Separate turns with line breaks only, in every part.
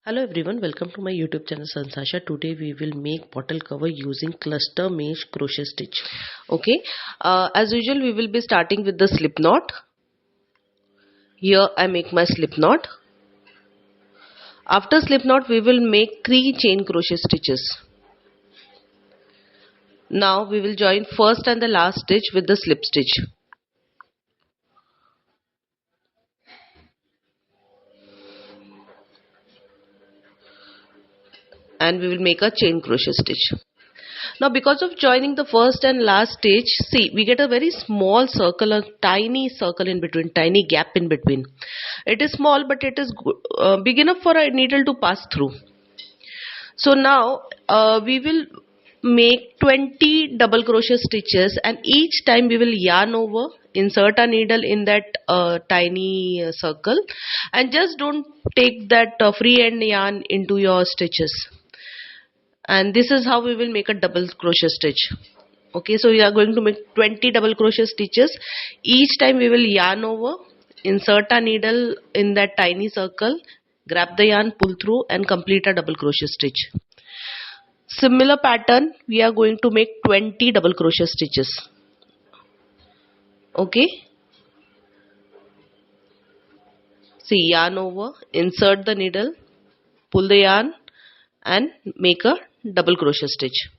Hello everyone, welcome to my YouTube channel Sanjs Aasha. Today we will make bottle cover using cluster mesh crochet stitch. Okay, as usual we will be starting with the slip knot. Here I make my slip knot. After slip knot we will make 3 chain crochet stitches. Now we will join first and the last stitch with the slip stitch. And we will make a chain crochet stitch. Now because of joining the first and last stitch, see we get a very small circle, a tiny circle in between, tiny gap in between. It is small but it is big enough for a needle to pass through. So now we will make 20 double crochet stitches, and each time we will yarn over, insert a needle in that tiny circle, and just don't take that free end yarn into your stitches. And this is how we will make a double crochet stitch. Okay, so we are going to make 20 double crochet stitches. Each time we will yarn over, insert a needle in that tiny circle, grab the yarn, pull through and complete a double crochet stitch. Similar pattern we are going to make 20 double crochet stitches. Okay, see, yarn over, insert the needle, pull the yarn and make a double crochet stitch.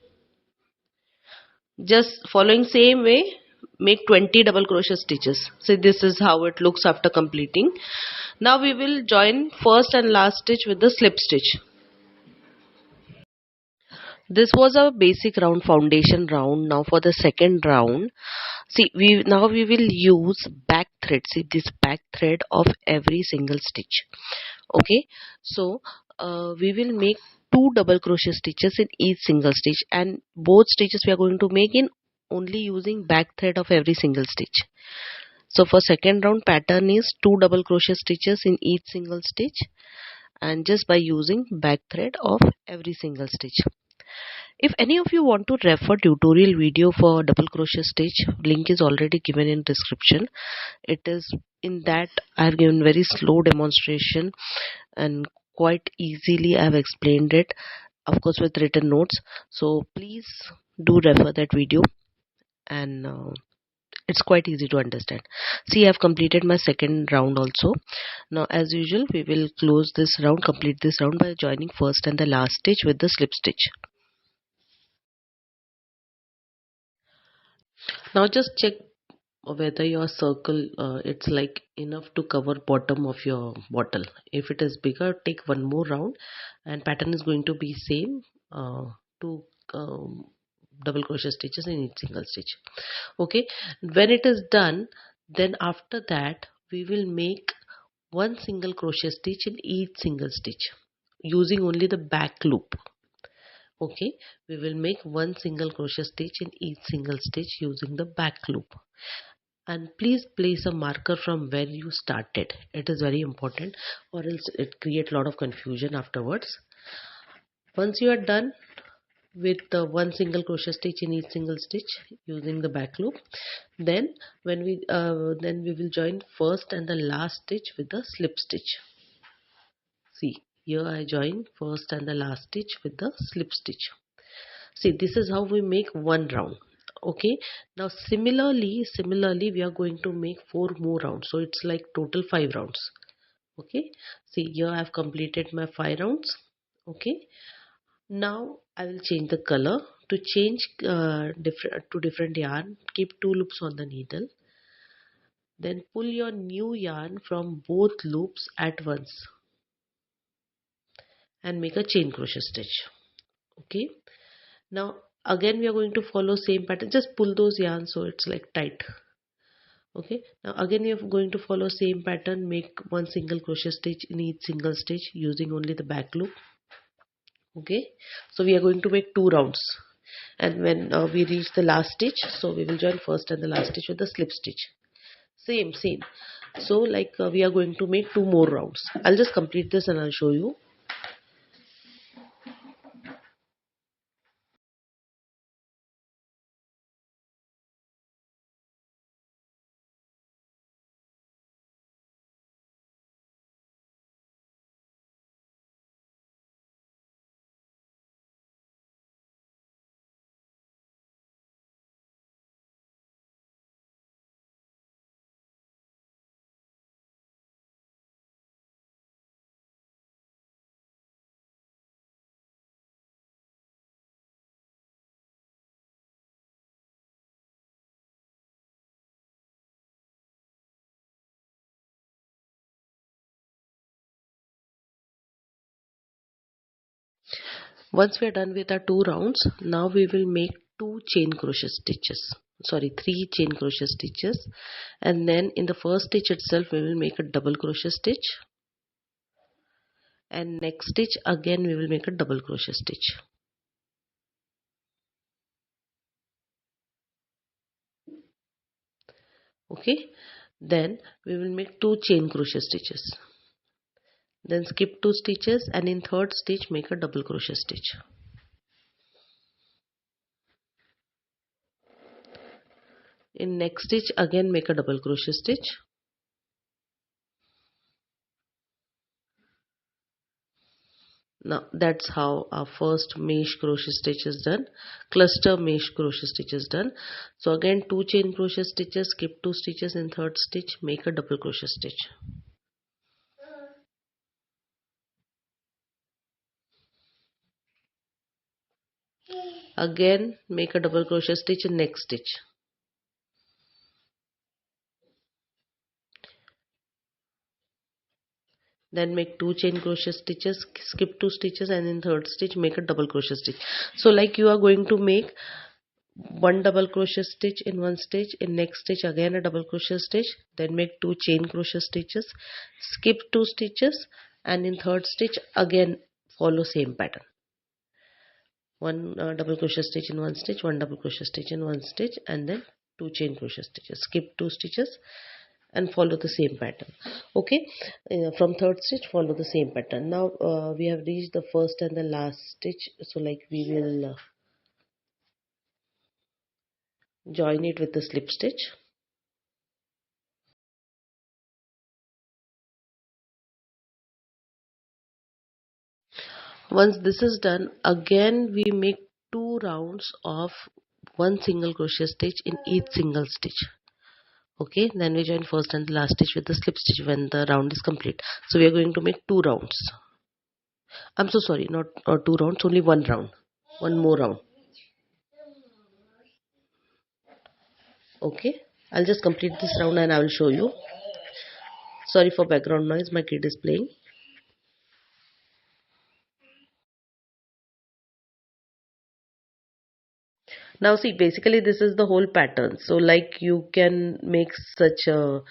Just following same way, make 20 double crochet stitches. So this is how it looks after completing. Now we will join first and last stitch with the slip stitch. This was our basic round, foundation round. Now for the second round, see, we will use back thread. See, this back thread of every single stitch. Okay, so we will make 2 double crochet stitches in each single stitch, and both stitches we are going to make in only using back thread of every single stitch. So for second round, pattern is 2 double crochet stitches in each single stitch, and just by using back thread of every single stitch. If any of you want to refer tutorial video for double crochet stitch, link is already given in description. It is in that I have given very slow demonstration and quite easily I have explained it, of course with written notes. So please do refer that video, and it's quite easy to understand. See, I have completed my second round also. Now as usual we will close this round, complete this round by joining first and the last stitch with the slip stitch. Now just check whether your circle it's like enough to cover bottom of your bottle. If it is bigger, take one more round, and pattern is going to be same, 2 double crochet stitches in each single stitch. Okay, when it is done, then after that we will make 1 single crochet stitch in each single stitch using only the back loop. Okay, we will make 1 single crochet stitch in each single stitch using the back loop. And please place a marker from where you started. It is very important, or else it creates a lot of confusion afterwards. Once you are done with the 1 single crochet stitch in each single stitch using the back loop, then we will join first and the last stitch with the slip stitch. See, here I join first and the last stitch with the slip stitch. See, this is how we make one round. Okay, now similarly we are going to make 4 more rounds, so it's like total 5 rounds. Okay, see, here I have completed my 5 rounds. Okay, now I will change the color. To change different yarn, keep 2 loops on the needle, then pull your new yarn from both loops at once and make a chain crochet stitch. Okay, now again we are going to follow same pattern. Just pull those yarns so it's like tight. Okay, now again we are going to follow same pattern, make 1 single crochet stitch in each single stitch using only the back loop. Okay, so we are going to make 2 rounds, and when we reach the last stitch, so we will join first and the last stitch with the slip stitch. Same. So like we are going to make 2 more rounds. I'll just complete this and I'll show you. Once we are done with our 2 rounds, now we will make 3 chain crochet stitches, and then in the first stitch itself we will make a double crochet stitch, and next stitch again we will make a double crochet stitch. Okay, then we will make 2 chain crochet stitches, then skip 2 stitches, and in third stitch make a double crochet stitch. In next stitch again make a double crochet stitch. Now that's how our first mesh crochet stitch is done, cluster mesh crochet stitch is done. So again 2 chain crochet stitches, skip 2 stitches, in third stitch make a double crochet stitch. Again make a double crochet stitch in next stitch. Then make 2 chain crochet stitches, skip 2 stitches, and in third stitch make a double crochet stitch. So like you are going to make 1 double crochet stitch in one stitch, in next stitch again a double crochet stitch, then make 2 chain crochet stitches, skip 2 stitches, and in third stitch again follow same pattern. 1 double crochet stitch in one stitch, 1 double crochet stitch in one stitch, and then 2 chain crochet stitches, skip 2 stitches, and follow the same pattern. Okay, from third stitch follow the same pattern. Now we have reached the first and the last stitch, so like we will join it with the slip stitch. Once this is done, again we make 2 rounds of 1 single crochet stitch in each single stitch. Okay, then we join first and the last stitch with the slip stitch when the round is complete. So we are going to make 2 rounds. I'm so sorry, not 2 rounds, only 1 round. One more round. Okay, I'll just complete this round and I will show you. Sorry for background noise, my kid is playing. Now see, basically this is the whole pattern. So like you can make such a,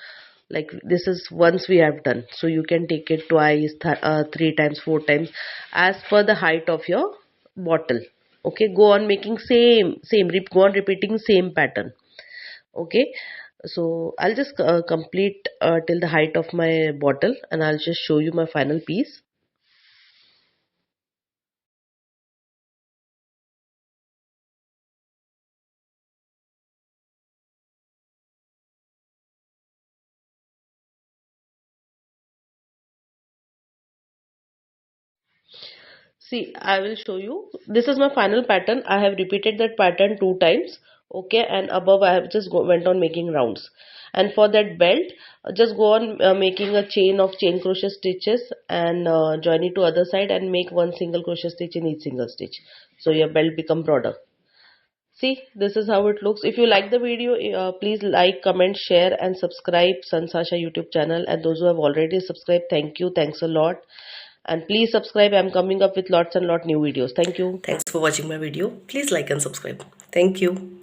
like this is once we have done. So you can take it twice, 3 times, 4 times as per the height of your bottle. Okay, go on making go on repeating same pattern. Okay, so I'll just complete till the height of my bottle and I'll just show you my final piece. See, I will show you. This is my final pattern. I have repeated that pattern 2 times. Okay, and above I have just went on making rounds. And for that belt, just go on making a chain of chain crochet stitches and join it to other side and make 1 single crochet stitch in each single stitch. So your belt become broader. See, this is how it looks. If you like the video, please like, comment, share and subscribe Sanjs Aasha YouTube channel. And those who have already subscribed, thank you. Thanks a lot. And please subscribe. I'm coming up with lots and lot new videos. Thank you.
Thanks for watching my video. Please like and subscribe. Thank you.